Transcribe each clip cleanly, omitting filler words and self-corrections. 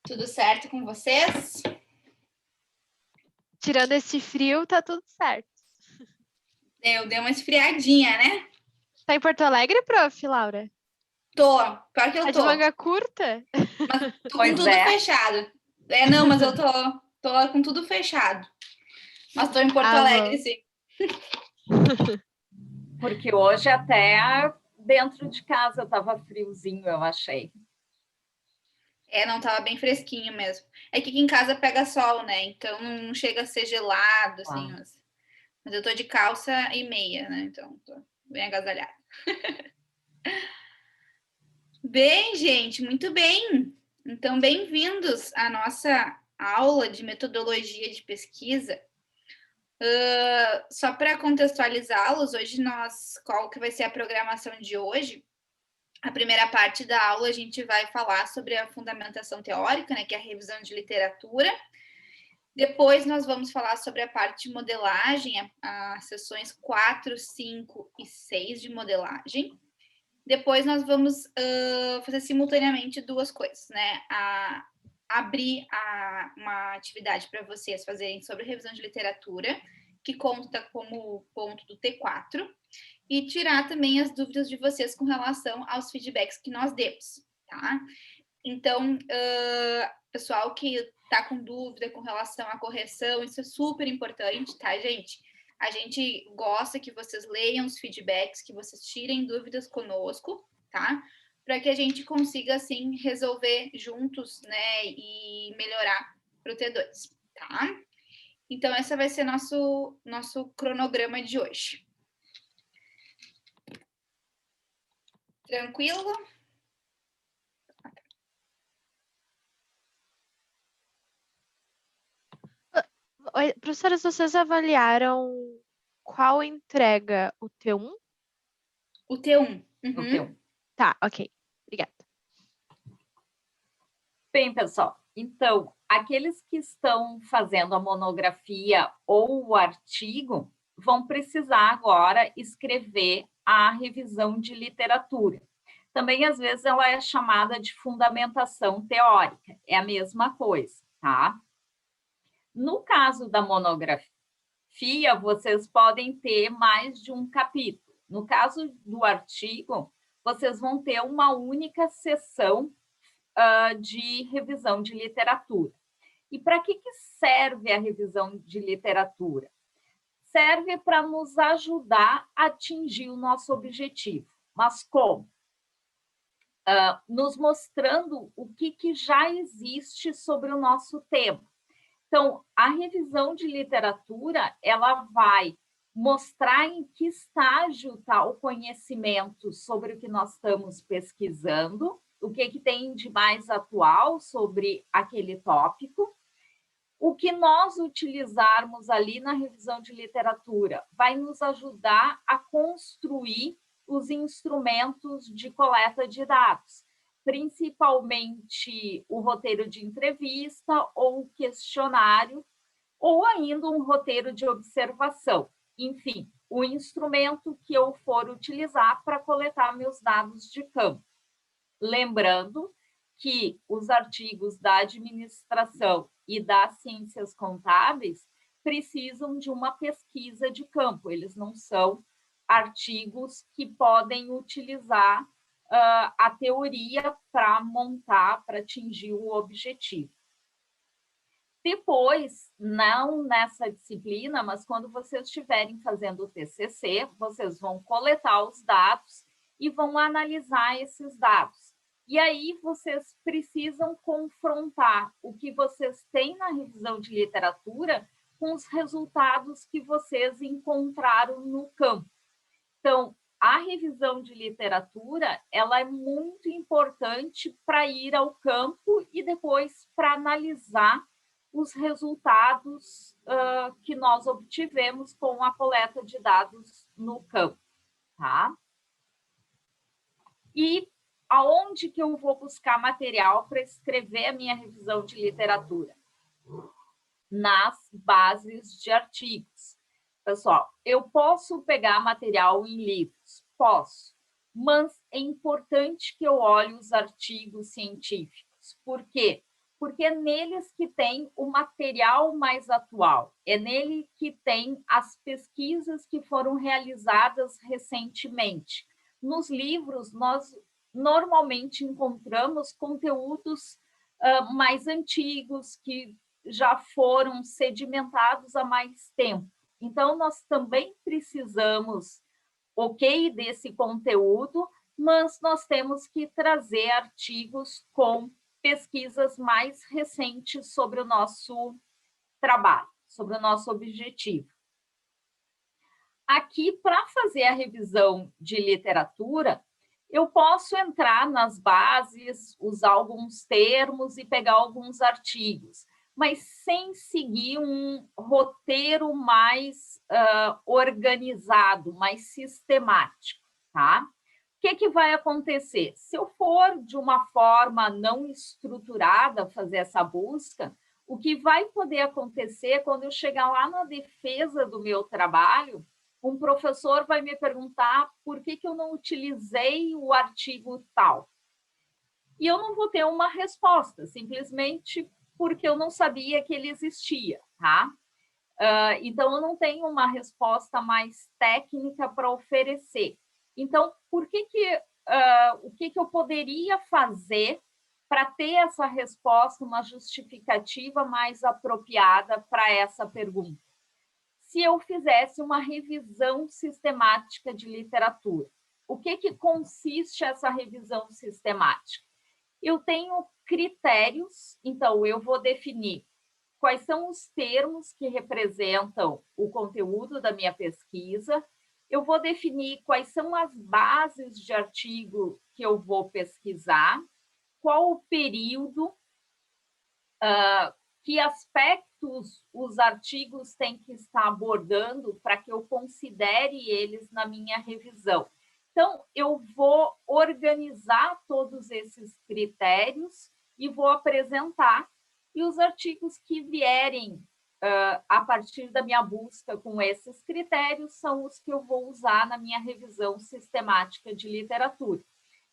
Tudo certo com vocês? Tirando esse frio, tá tudo certo. Deu uma esfriadinha, né? Tá em Porto Alegre, prof, Laura? Tô, pior que eu Tá de tô. manga curta? Mas tô com Pois tudo é. fechado. Não, mas eu tô com tudo fechado. Mas tô em Porto Alegre, Bom. sim. Porque hoje até dentro de casa tava friozinho, eu achei. Não, tava bem fresquinho mesmo. É que aqui em casa pega sol, né? Então não chega a ser gelado, assim. Mas eu tô de calça e meia, né? Então tô bem agasalhada. Bem, gente, muito bem. Então, bem-vindos à nossa aula de metodologia de pesquisa. Só para contextualizá-los, qual que vai ser a programação de hoje? A primeira parte da aula a gente vai falar sobre a fundamentação teórica, né, que é a revisão de literatura. Depois nós vamos falar sobre a parte de modelagem, as sessões 4, 5 e 6 de modelagem. Depois nós vamos fazer simultaneamente duas coisas, né? Abrir uma atividade para vocês fazerem sobre revisão de literatura, que conta como ponto do T4, e tirar também as dúvidas de vocês com relação aos feedbacks que nós demos, tá? Então, pessoal que está com dúvida com relação à correção, isso é super importante, tá, gente? A gente gosta que vocês leiam os feedbacks, que vocês tirem dúvidas conosco, tá? Para que a gente consiga, assim, resolver juntos, né, e melhorar para o T2, tá? Então, esse vai ser nosso cronograma de hoje. Tranquilo? Oi, professoras, vocês avaliaram qual entrega? O T1? O T1. O T1. Tá, ok. Obrigada. Bem, pessoal, então, aqueles que estão fazendo a monografia ou o artigo vão precisar agora escrever a revisão de literatura. Também, às vezes, ela é chamada de fundamentação teórica, é a mesma coisa, tá? No caso da monografia, vocês podem ter mais de um capítulo. No caso do artigo, vocês vão ter uma única sessão de revisão de literatura. E para que serve a revisão de literatura? Serve para nos ajudar a atingir o nosso objetivo. Mas como? Nos mostrando o que já existe sobre o nosso tema. Então, a revisão de literatura, ela vai mostrar em que estágio está o conhecimento sobre o que nós estamos pesquisando, o que tem de mais atual sobre aquele tópico. O que nós utilizarmos ali na revisão de literatura vai nos ajudar a construir os instrumentos de coleta de dados, principalmente o roteiro de entrevista ou o questionário, ou ainda um roteiro de observação. Enfim, o instrumento que eu for utilizar para coletar meus dados de campo. Lembrando que os artigos da administração e das ciências contábeis precisam de uma pesquisa de campo, eles não são artigos que podem utilizar a teoria para montar, para atingir o objetivo. Depois, não nessa disciplina, mas quando vocês estiverem fazendo o TCC, vocês vão coletar os dados e vão analisar esses dados. E aí vocês precisam confrontar o que vocês têm na revisão de literatura com os resultados que vocês encontraram no campo. Então, a revisão de literatura, ela é muito importante para ir ao campo e depois para analisar os resultados que nós obtivemos com a coleta de dados no campo, tá? E aonde que eu vou buscar material para escrever a minha revisão de literatura? Nas bases de artigos. Pessoal, eu posso pegar material em livros? Posso, mas é importante que eu olhe os artigos científicos. Por quê? porque é neles que tem o material mais atual, é nele que tem as pesquisas que foram realizadas recentemente. Nos livros, nós normalmente encontramos conteúdos mais antigos, que já foram sedimentados há mais tempo. Então, nós também precisamos, desse conteúdo, mas nós temos que trazer artigos com pesquisas mais recentes sobre o nosso trabalho, sobre o nosso objetivo. Aqui, para fazer a revisão de literatura, eu posso entrar nas bases, usar alguns termos e pegar alguns artigos, mas sem seguir um roteiro mais organizado, mais sistemático, tá? O que vai acontecer? Se eu for de uma forma não estruturada fazer essa busca, o que vai poder acontecer quando eu chegar lá na defesa do meu trabalho, um professor vai me perguntar por que eu não utilizei o artigo tal. E eu não vou ter uma resposta, simplesmente porque eu não sabia que ele existia, tá? Então, eu não tenho uma resposta mais técnica para oferecer. Então, o que eu poderia fazer para ter essa resposta, uma justificativa mais apropriada para essa pergunta? Se eu fizesse uma revisão sistemática de literatura. O que consiste essa revisão sistemática? Eu tenho critérios, então eu vou definir quais são os termos que representam o conteúdo da minha pesquisa, eu vou definir quais são as bases de artigo que eu vou pesquisar, qual o período, que aspectos os artigos têm que estar abordando para que eu considere eles na minha revisão. Então, eu vou organizar todos esses critérios e vou apresentar, e os artigos que vierem a partir da minha busca com esses critérios são os que eu vou usar na minha revisão sistemática de literatura.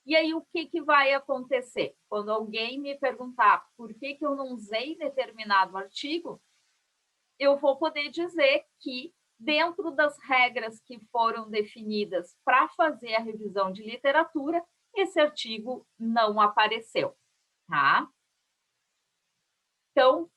E aí, o que vai acontecer? Quando alguém me perguntar por que eu não usei determinado artigo, eu vou poder dizer que, dentro das regras que foram definidas para fazer a revisão de literatura, esse artigo não apareceu, tá? Então,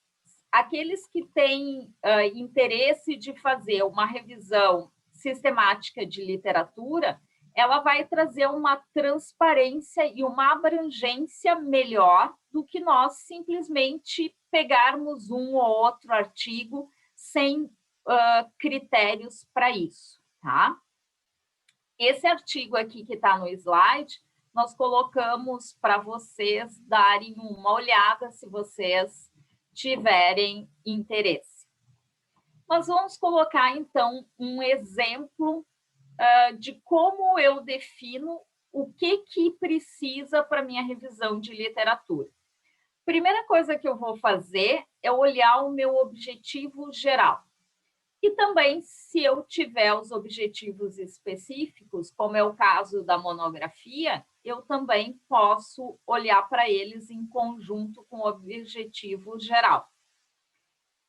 aqueles que têm interesse de fazer uma revisão sistemática de literatura, ela vai trazer uma transparência e uma abrangência melhor do que nós simplesmente pegarmos um ou outro artigo sem critérios para isso, tá? Esse artigo aqui que está no slide, nós colocamos para vocês darem uma olhada, se vocês tiverem interesse. Mas vamos colocar, então, um exemplo de como eu defino o que precisa para minha revisão de literatura. Primeira coisa que eu vou fazer é olhar o meu objetivo geral. E também, se eu tiver os objetivos específicos, como é o caso da monografia, eu também posso olhar para eles em conjunto com o objetivo geral.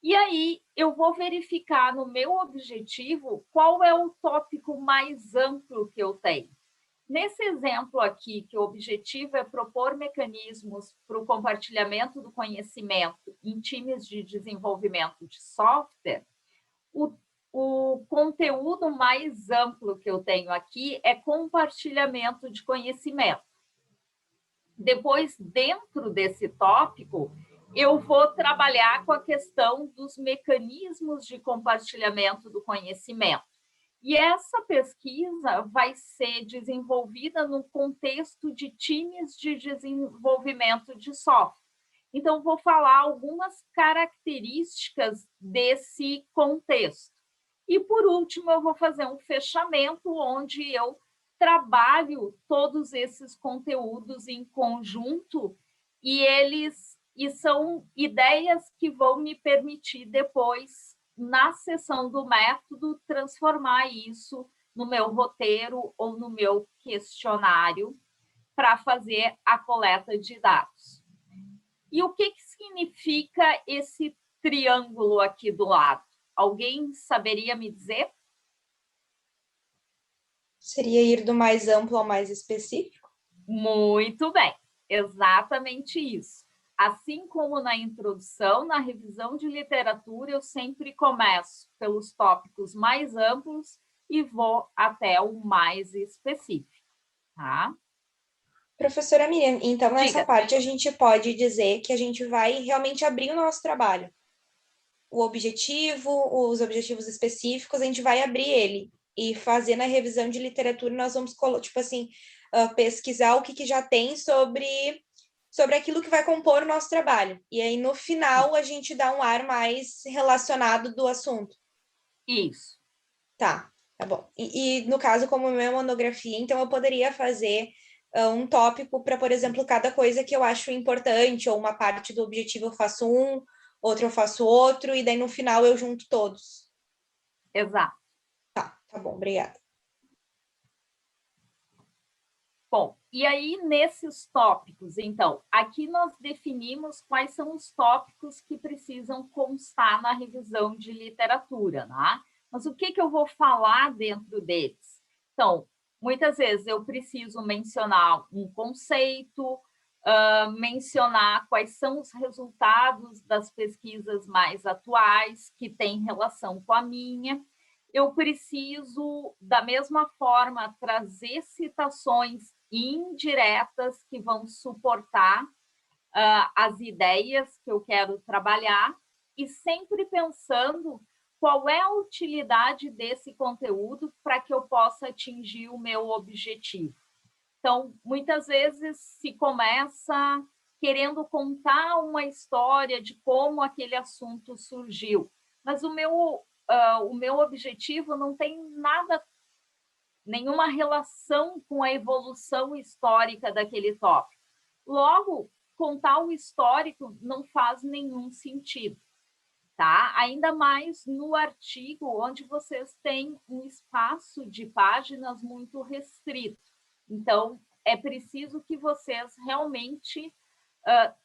E aí, eu vou verificar no meu objetivo qual é o tópico mais amplo que eu tenho. Nesse exemplo aqui, que o objetivo é propor mecanismos para o compartilhamento do conhecimento em times de desenvolvimento de software, o conteúdo mais amplo que eu tenho aqui é compartilhamento de conhecimento. Depois, dentro desse tópico, eu vou trabalhar com a questão dos mecanismos de compartilhamento do conhecimento. E essa pesquisa vai ser desenvolvida no contexto de times de desenvolvimento de software. Então, vou falar algumas características desse contexto. E, por último, eu vou fazer um fechamento onde eu trabalho todos esses conteúdos em conjunto e são ideias que vão me permitir depois, na sessão do método, transformar isso no meu roteiro ou no meu questionário para fazer a coleta de dados. E o que significa esse triângulo aqui do lado? Alguém saberia me dizer? Seria ir do mais amplo ao mais específico? Muito bem, exatamente isso. Assim como na introdução, na revisão de literatura, eu sempre começo pelos tópicos mais amplos e vou até o mais específico, tá? Professora Miriam, então nessa Diga. parte a gente pode dizer que a gente vai realmente abrir o nosso trabalho. O objetivo, os objetivos específicos, a gente vai abrir ele e fazer na revisão de literatura, nós vamos, tipo assim, pesquisar o que já tem sobre aquilo que vai compor o nosso trabalho. E aí, no final, a gente dá um ar mais relacionado do assunto. Isso. Tá bom. E no caso, como minha monografia, então eu poderia fazer um tópico para, por exemplo, cada coisa que eu acho importante, ou uma parte do objetivo eu faço um, outro eu faço outro, e daí no final eu junto todos. Exato. Tá bom, obrigada. Bom, e aí nesses tópicos, então, aqui nós definimos quais são os tópicos que precisam constar na revisão de literatura, né? Mas o que eu vou falar dentro deles? Então, muitas vezes eu preciso mencionar um conceito, mencionar quais são os resultados das pesquisas mais atuais que têm relação com a minha. Eu preciso, da mesma forma, trazer citações indiretas que vão suportar as ideias que eu quero trabalhar e sempre pensando qual é a utilidade desse conteúdo para que eu possa atingir o meu objetivo. Então, muitas vezes se começa querendo contar uma história de como aquele assunto surgiu, mas o meu objetivo não tem nenhuma relação com a evolução histórica daquele tópico. Logo, contar o histórico não faz nenhum sentido, tá? Ainda mais no artigo, onde vocês têm um espaço de páginas muito restrito. Então, é preciso que vocês realmente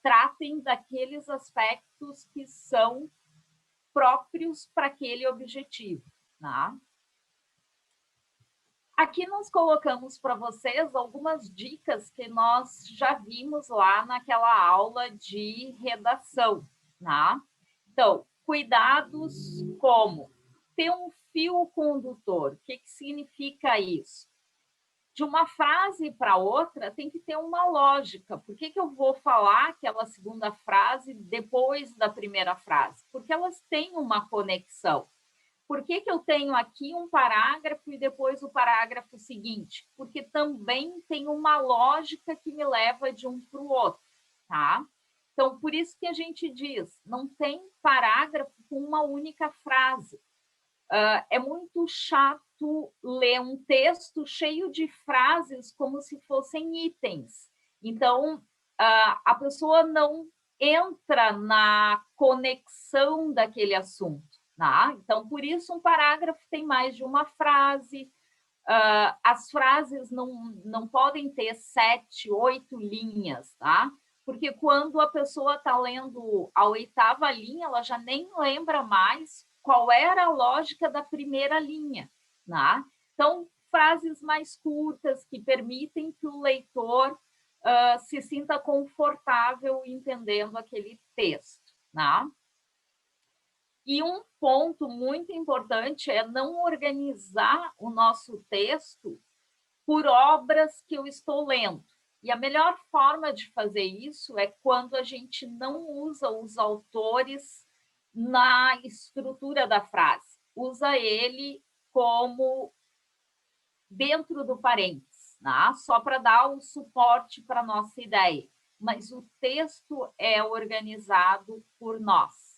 tratem daqueles aspectos que são próprios para aquele objetivo, tá? Aqui nós colocamos para vocês algumas dicas que nós já vimos lá naquela aula de redação, tá? Então, cuidados como ter um fio condutor. O que significa isso? De uma frase para outra tem que ter uma lógica. Por que eu vou falar aquela segunda frase depois da primeira frase? Porque elas têm uma conexão. Por que eu tenho aqui um parágrafo e depois o parágrafo seguinte? Porque também tem uma lógica que me leva de um para o outro, tá? Então, por isso que a gente diz, não tem parágrafo com uma única frase. É muito chato ler um texto cheio de frases como se fossem itens. Então, a pessoa não entra na conexão daquele assunto. Tá? Então, por isso, um parágrafo tem mais de uma frase. As frases não podem ter 7, 8 linhas, tá? Porque quando a pessoa está lendo a 8ª linha, ela já nem lembra mais qual era a lógica da primeira linha, tá? Então, frases mais curtas que permitem que o leitor se sinta confortável entendendo aquele texto, tá? E um ponto muito importante é não organizar o nosso texto por obras que eu estou lendo. E a melhor forma de fazer isso é quando a gente não usa os autores na estrutura da frase. Usa ele como dentro do parênteses, né? Só para dar o suporte para a nossa ideia. Mas o texto é organizado por nós.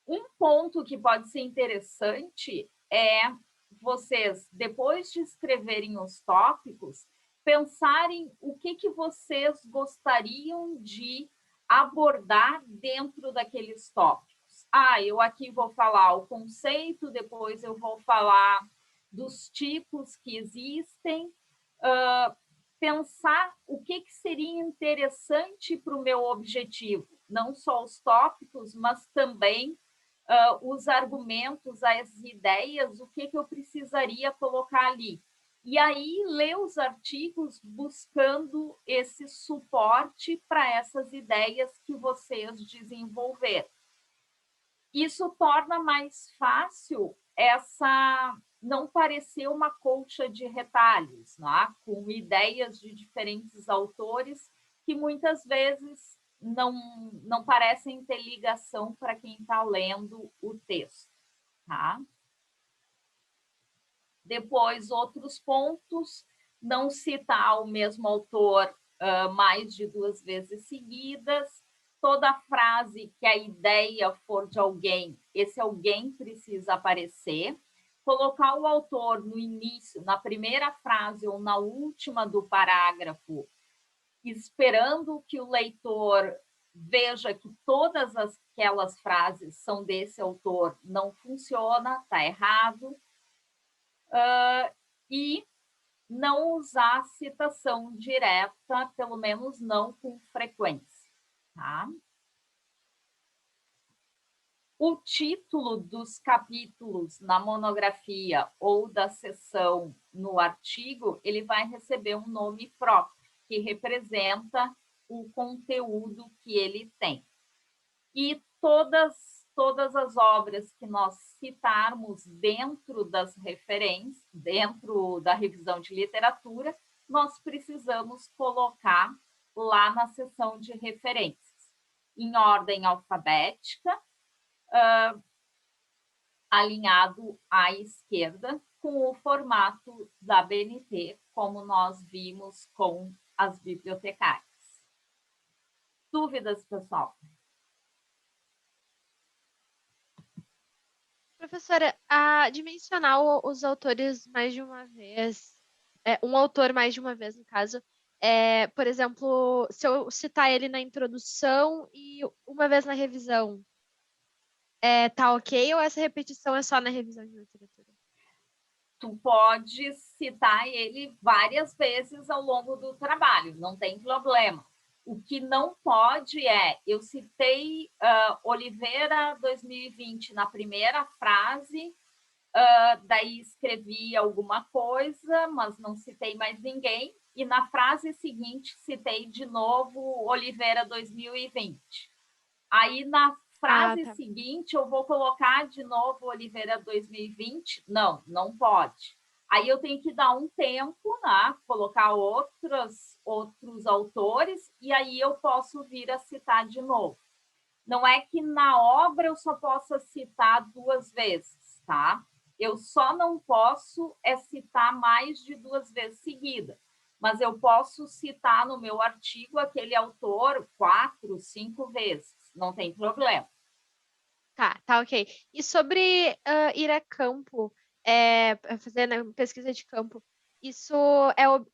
Um ponto que pode ser interessante é vocês, depois de escreverem os tópicos, pensarem o que vocês gostariam de abordar dentro daqueles tópicos. Eu aqui vou falar o conceito, depois eu vou falar dos tipos que existem. pensar o que seria interessante para o meu objetivo, não só os tópicos, mas também os argumentos, as ideias, o que eu precisaria colocar ali. E aí, ler os artigos buscando esse suporte para essas ideias que vocês desenvolveram. Isso torna mais fácil não parecer uma colcha de retalhos, né? Com ideias de diferentes autores que muitas vezes não parecem ter ligação para quem está lendo o texto. Tá? Depois, outros pontos, não citar o mesmo autor mais de 2 vezes seguidas. Toda frase que a ideia for de alguém, esse alguém precisa aparecer. Colocar o autor no início, na primeira frase ou na última do parágrafo, esperando que o leitor veja que todas aquelas frases são desse autor, não funciona, está errado. E não usar citação direta, pelo menos não com frequência. Tá? O título dos capítulos na monografia ou da seção no artigo, ele vai receber um nome próprio, que representa o conteúdo que ele tem. E todas as obras que nós citarmos dentro das referências, dentro da revisão de literatura, nós precisamos colocar lá na seção de referências, em ordem alfabética, alinhado à esquerda, com o formato da BNT, como nós vimos com as bibliotecárias. Dúvidas, pessoal? Professora, a dimensionar os autores mais de uma vez, um autor mais de uma vez, no caso, por exemplo, se eu citar ele na introdução e uma vez na revisão, tá ok? Ou essa repetição é só na revisão de literatura? Tu pode citar ele várias vezes ao longo do trabalho, não tem problema. O que não pode eu citei Oliveira 2020 na primeira frase, daí escrevi alguma coisa, mas não citei mais ninguém, e na frase seguinte citei de novo Oliveira 2020. Aí na frase seguinte eu vou colocar de novo Oliveira 2020? Não pode. Aí eu tenho que dar um tempo, né? Colocar outros autores, e aí eu posso vir a citar de novo. Não é que na obra eu só possa citar 2 vezes, tá? Eu só não posso citar mais de 2 vezes seguida, mas eu posso citar no meu artigo aquele autor 4, 5 vezes, não tem problema. Tá ok. E sobre ir a campo, fazer pesquisa de campo, isso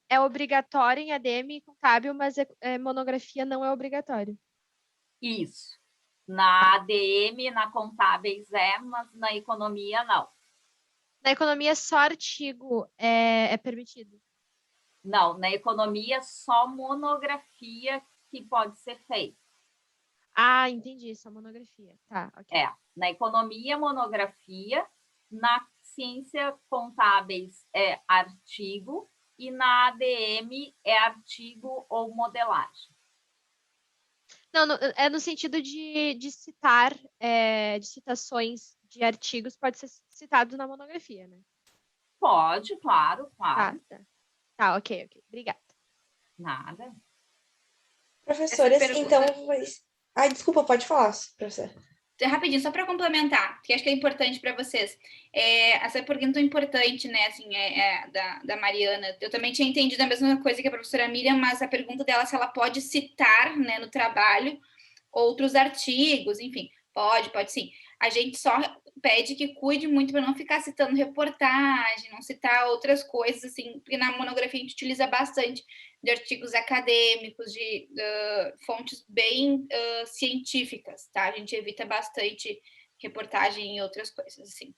é obrigatório em ADM contábil, mas monografia não é obrigatório. Isso. Na ADM, na contábeis mas na economia não. Na economia só artigo é permitido? Não, na economia só monografia que pode ser feita. Ah, entendi, só monografia. Tá, ok. Na economia, monografia, na ciência contábeis é artigo e na ADM é artigo ou modelagem. Não, é no sentido de citar, de citações de artigos, pode ser citado na monografia, né? Pode, claro. Tá, ok. Obrigada. Nada. Professoras, então... Ai, desculpa, pode falar, professora. Rapidinho, só para complementar, que acho que é importante para vocês. Essa pergunta é importante, né, assim, da Mariana. Eu também tinha entendido a mesma coisa que a professora Miriam, mas a pergunta dela é se ela pode citar, né, no trabalho outros artigos, enfim. Pode sim. A gente só pede que cuide muito para não ficar citando reportagem, não citar outras coisas, assim, porque na monografia a gente utiliza bastante de artigos acadêmicos, de fontes bem científicas, tá? A gente evita bastante reportagem e outras coisas, assim.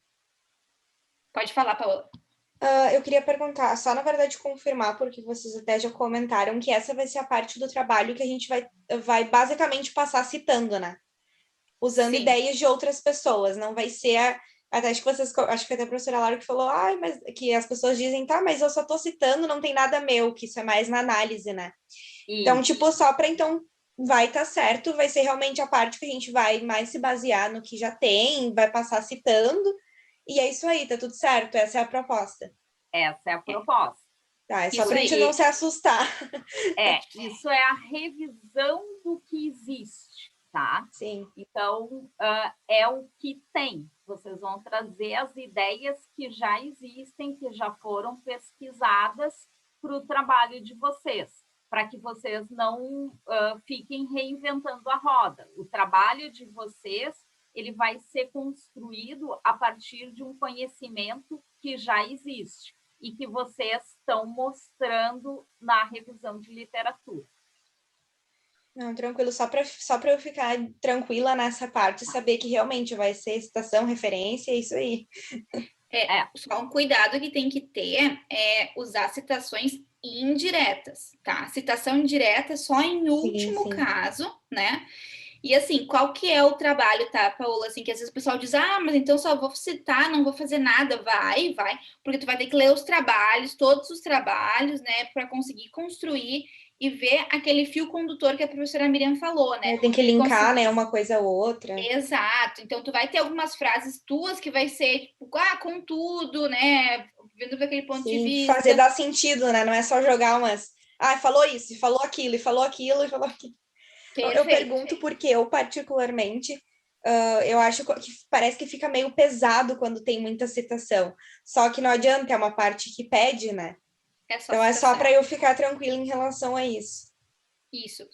Pode falar, Paola. Eu queria perguntar, só na verdade confirmar, porque vocês até já comentaram que essa vai ser a parte do trabalho que a gente vai basicamente passar citando, né? Usando Sim. ideias de outras pessoas, não vai ser até acho que foi até a professora Laura que falou, mas que as pessoas dizem, tá, mas eu só tô citando, não tem nada meu, que isso é mais na análise, né? Então, tipo, só para então vai estar certo, vai ser realmente a parte que a gente vai mais se basear no que já tem, vai passar citando, e é isso aí, tá tudo certo, essa é a proposta. Essa é a proposta. Tá, é só Isso pra gente aí. não se assustar. Isso é a revisão do que existe, tá? Sim. Então, é o que tem. Vocês vão trazer as ideias que já existem, que já foram pesquisadas para o trabalho de vocês, para que vocês não fiquem reinventando a roda. O trabalho de vocês, ele vai ser construído a partir de um conhecimento que já existe e que vocês estão mostrando na revisão de literatura. Não, tranquilo, só para eu ficar tranquila nessa parte, saber que realmente vai ser citação, referência, é isso aí. Só um cuidado que tem que ter é usar citações indiretas, tá? Citação indireta só em último caso, né? E assim, qual que é o trabalho, tá, Paola? Assim, que às vezes o pessoal diz, mas então só vou citar, não vou fazer nada. Vai, porque tu vai ter que ler os trabalhos, todos os trabalhos, né, para conseguir construir e ver aquele fio condutor que a professora Miriam falou, né? Tem que linkar, né, uma coisa a outra. Exato. Então, tu vai ter algumas frases tuas que vai ser, tipo, contudo, né, vendo daquele ponto de vista. Fazer dar sentido, né? Não é só jogar umas... falou isso, falou aquilo, e falou aquilo, e falou aquilo. Perfeito. Eu pergunto porque eu, particularmente, eu acho que parece que fica meio pesado quando tem muita citação. Só que não adianta, é uma parte que pede, né? Então é só para eu ficar tranquila em relação a isso. Isso.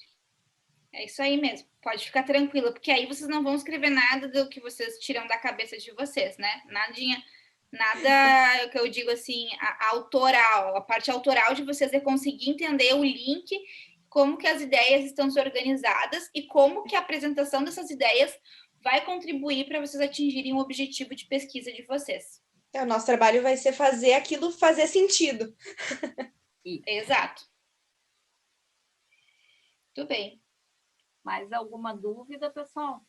É isso aí mesmo. Pode ficar tranquila, porque aí vocês não vão escrever nada do que vocês tiram da cabeça de vocês, né? Nada que eu digo assim, autoral. A parte autoral de vocês é conseguir entender o link, como que as ideias estão se organizadas e como que a apresentação dessas ideias vai contribuir para vocês atingirem o objetivo de pesquisa de vocês. O nosso trabalho vai ser fazer aquilo fazer sentido. Exato. Tudo bem. Mais alguma dúvida, pessoal?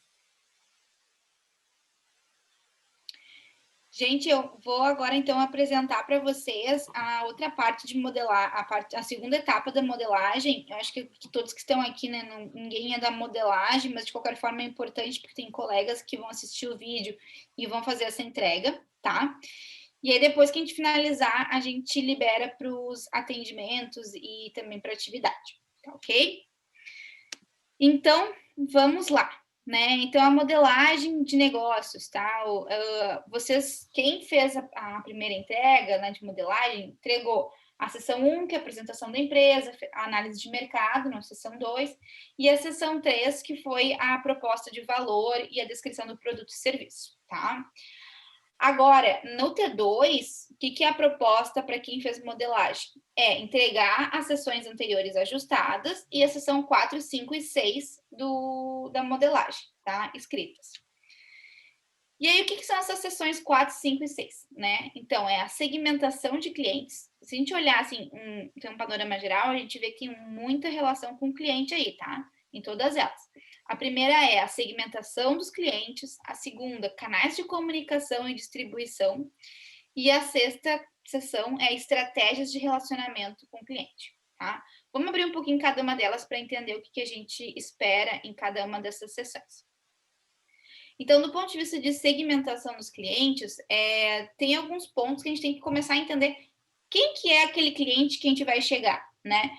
Gente, eu vou agora, então, apresentar para vocês a outra parte de modelar, a segunda etapa da modelagem. Eu acho que todos que estão aqui, né, ninguém é da modelagem, mas de qualquer forma é importante, porque tem colegas que vão assistir o vídeo e vão fazer essa entrega, tá? E aí, depois que a gente finalizar, a gente libera para os atendimentos e também para atividade, tá ok? Então, vamos lá. Né? Então, a modelagem de negócios, tá? Quem fez a primeira entrega, né, de modelagem, entregou a seção 1, que é a apresentação da empresa, a análise de mercado, na seção 2, e a seção 3, que foi a proposta de valor e a descrição do produto e serviço, tá? Agora, no T2, o que é a proposta para quem fez modelagem? É entregar as sessões anteriores ajustadas e a sessão 4, 5 e 6 da modelagem, tá? Escritas. E aí, o que são essas sessões 4, 5 e 6, né? Então, é a segmentação de clientes. Se a gente olhar, assim, tem um panorama geral, a gente vê que tem muita relação com o cliente aí, tá? Em todas elas. A primeira é a segmentação dos clientes, a segunda, canais de comunicação e distribuição, e a sexta seção é estratégias de relacionamento com o cliente, tá? Vamos abrir um pouquinho cada uma delas para entender o que a gente espera em cada uma dessas sessões. Então, do ponto de vista de segmentação dos clientes, tem alguns pontos que a gente tem que começar a entender quem que é aquele cliente que a gente vai chegar, né?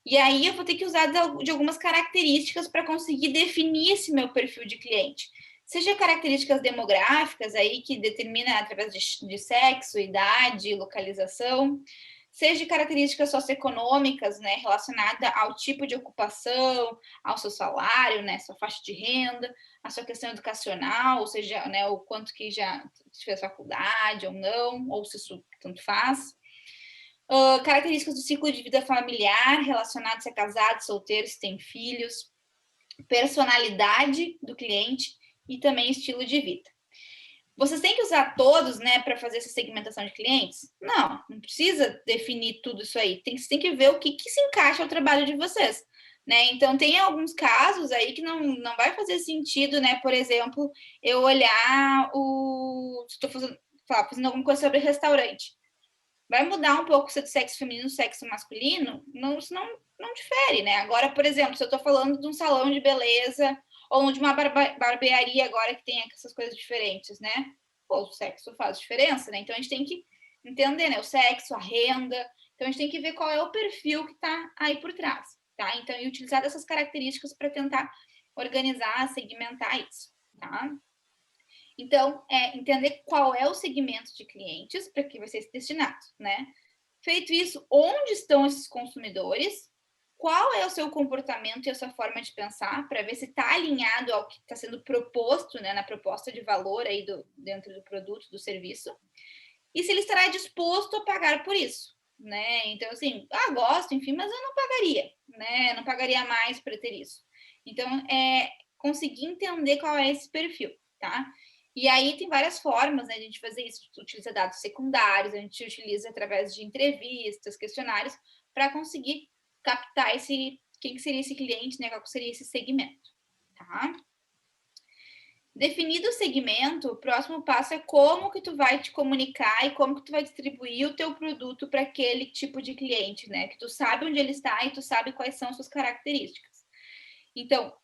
E aí eu vou ter que usar de algumas características para conseguir definir esse meu perfil de cliente. Seja características demográficas aí que determina através de sexo, idade, localização, seja características socioeconômicas, né, relacionada ao tipo de ocupação, ao seu salário, né, sua faixa de renda, a sua questão educacional, ou seja, né, o quanto que já fez faculdade ou não, ou se isso tanto faz. Características do ciclo de vida familiar relacionados a casados, solteiros, se tem filhos, personalidade do cliente e também estilo de vida. Vocês têm que usar todos, né, para fazer essa segmentação de clientes? Não, não precisa definir tudo isso aí. Tem que ver o que se encaixa ao trabalho de vocês, né? Então, tem alguns casos aí que não vai fazer sentido, né? Por exemplo, eu olhar estou fazendo alguma coisa sobre restaurante. Vai mudar um pouco se é do sexo feminino, sexo masculino? Não, isso não difere, né? Agora, por exemplo, se eu estou falando de um salão de beleza ou de uma barbearia agora que tem essas coisas diferentes, né? Pô, o sexo faz diferença, né? Então, a gente tem que entender, né? O sexo, a renda. Então, a gente tem que ver qual é o perfil que está aí por trás, tá? Então, e utilizar dessas características para tentar organizar, segmentar isso, tá? Então, entender qual é o segmento de clientes para que vai ser destinado, né? Feito isso, onde estão esses consumidores? Qual é o seu comportamento e a sua forma de pensar para ver se está alinhado ao que está sendo proposto, né, na proposta de valor aí dentro do produto, do serviço, e se ele estará disposto a pagar por isso, né? Então, assim, gosto, enfim, mas eu não pagaria, né? Não pagaria mais para ter isso. Então, conseguir entender qual é esse perfil, tá? E aí tem várias formas, né, de a gente fazer isso. A gente utiliza dados secundários, a gente utiliza através de entrevistas, questionários, para conseguir captar quem que seria esse cliente, né, qual seria esse segmento, tá? Definido o segmento, o próximo passo é como que tu vai te comunicar e como que tu vai distribuir o teu produto para aquele tipo de cliente, né? Que tu sabe onde ele está e tu sabe quais são suas características. Então,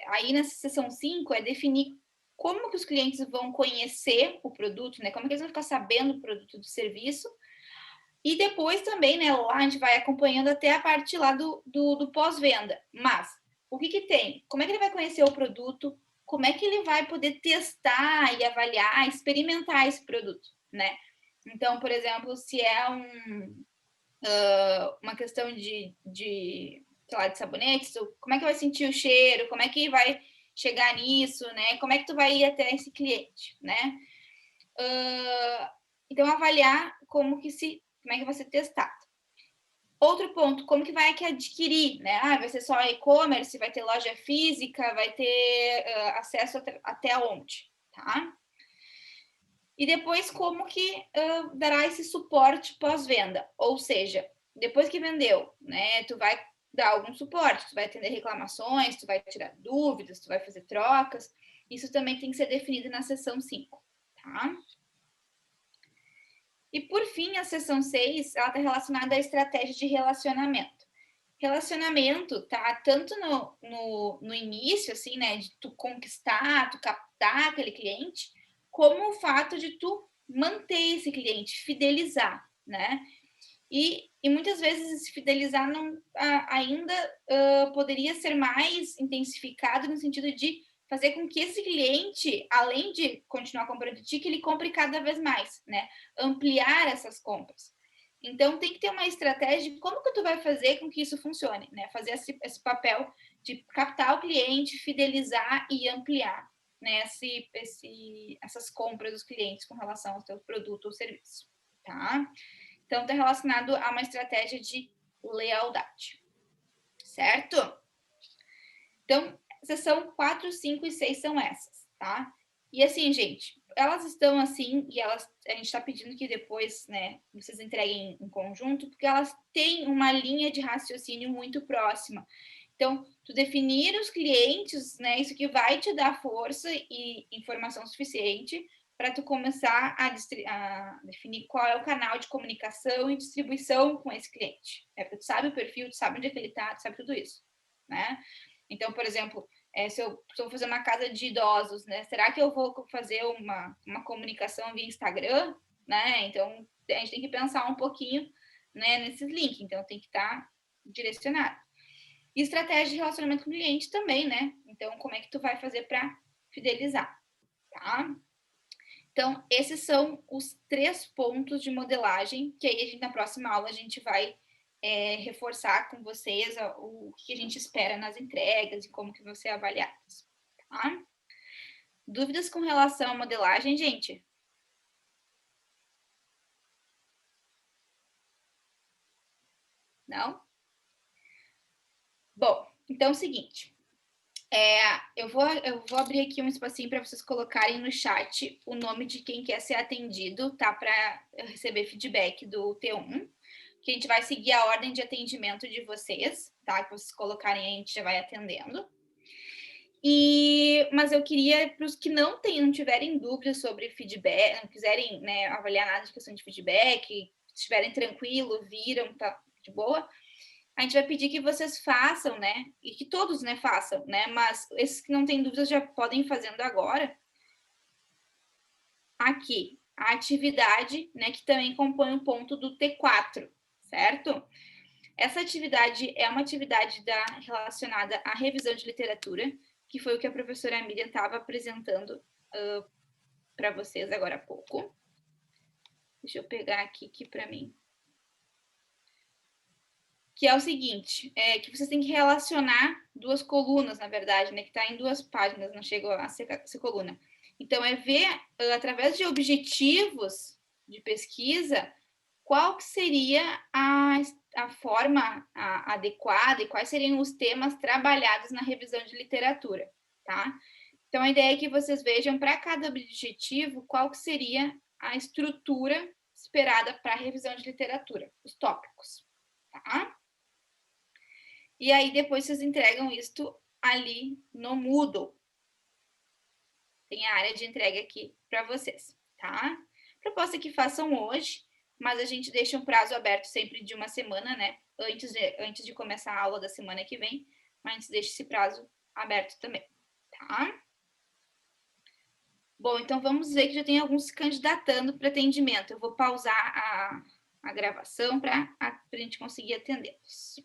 aí nessa seção 5 é definir como que os clientes vão conhecer o produto, né? Como que eles vão ficar sabendo do produto, do serviço. E depois também, né, lá a gente vai acompanhando até a parte lá do pós-venda. Mas, o que tem? Como é que ele vai conhecer o produto? Como é que ele vai poder testar e avaliar, experimentar esse produto, né? Então, por exemplo, se é uma questão de sei lá, de sabonetes, como é que vai sentir o cheiro? Como é que vai chegar nisso, né? Como é que tu vai ir até esse cliente, né? Então, avaliar como é que vai ser testado. Outro ponto, como que vai adquirir, né? Vai ser só e-commerce, vai ter loja física, vai ter acesso até onde, tá? E depois, como que dará esse suporte pós-venda? Ou seja, depois que vendeu, né? Tu vai dar algum suporte, tu vai atender reclamações, tu vai tirar dúvidas, tu vai fazer trocas. Isso também tem que ser definido na seção 5, tá? E, por fim, a seção 6, ela está relacionada à estratégia de relacionamento. Relacionamento tá tanto no início, assim, né, de tu conquistar, tu captar aquele cliente, como o fato de tu manter esse cliente, fidelizar, né? E muitas vezes esse fidelizar ainda poderia ser mais intensificado no sentido de fazer com que esse cliente, além de continuar comprando de ti, que ele compre cada vez mais, né? Ampliar essas compras. Então, tem que ter uma estratégia de como que tu vai fazer com que isso funcione, né? Fazer esse papel de captar o cliente, fidelizar e ampliar, né? Essas compras dos clientes com relação ao teu produto ou serviço, tá? Então, está relacionado a uma estratégia de lealdade, certo? Então, seção 4, 5 e 6 são essas, tá? E assim, gente, elas estão assim, e a gente está pedindo que depois, né, vocês entreguem em conjunto, porque elas têm uma linha de raciocínio muito próxima. Então, tu definir os clientes, né, isso que vai te dar força e informação suficiente para tu começar a definir qual é o canal de comunicação e distribuição com esse cliente. Porque tu sabe o perfil, tu sabe onde é que ele está, tu sabe tudo isso, né? Então, por exemplo, se eu vou fazer uma casa de idosos, né? Será que eu vou fazer uma comunicação via Instagram, né? Então, a gente tem que pensar um pouquinho, né, nesses links. Então, tem que estar direcionado. E estratégia de relacionamento com o cliente também, né? Então, como é que tu vai fazer para fidelizar, tá? Então, esses são os 3 pontos de modelagem, que aí na próxima aula a gente vai reforçar com vocês o que a gente espera nas entregas e como que vão ser avaliadas, tá? Dúvidas com relação à modelagem, gente? Não? Bom, então é o seguinte. Eu vou abrir aqui um espacinho para vocês colocarem no chat o nome de quem quer ser atendido, tá? Para receber feedback do T1. Que a gente vai seguir a ordem de atendimento de vocês, tá? Que vocês colocarem aí, a gente já vai atendendo. Mas eu queria, para os que não tiverem dúvidas sobre feedback, não quiserem, né, avaliar nada de questão de feedback, estiverem tranquilos, viram, tá de boa, a gente vai pedir que vocês façam, né? E que todos, né, façam, né? Mas esses que não têm dúvidas já podem ir fazendo agora. Aqui, a atividade, né, que também compõe o ponto do T4, certo? Essa atividade é uma atividade relacionada à revisão de literatura, que foi o que a professora Miriam estava apresentando para vocês agora há pouco. Deixa eu pegar aqui para mim. Que é o seguinte, que vocês têm que relacionar duas colunas, na verdade, né? Que está em 2 páginas, não chegou a ser coluna. Então, é ver, através de objetivos de pesquisa, qual que seria a forma adequada e quais seriam os temas trabalhados na revisão de literatura, tá? Então, a ideia é que vocês vejam para cada objetivo qual que seria a estrutura esperada para a revisão de literatura, os tópicos, tá? E aí, depois vocês entregam isto ali no Moodle. Tem a área de entrega aqui para vocês, tá? Proposta que façam hoje, mas a gente deixa um prazo aberto sempre de 1 semana, né? Antes de começar a aula da semana que vem, mas a gente deixa esse prazo aberto também, tá? Bom, então vamos ver que já tem alguns se candidatando para atendimento. Eu vou pausar a gravação para a gente conseguir atendê-los.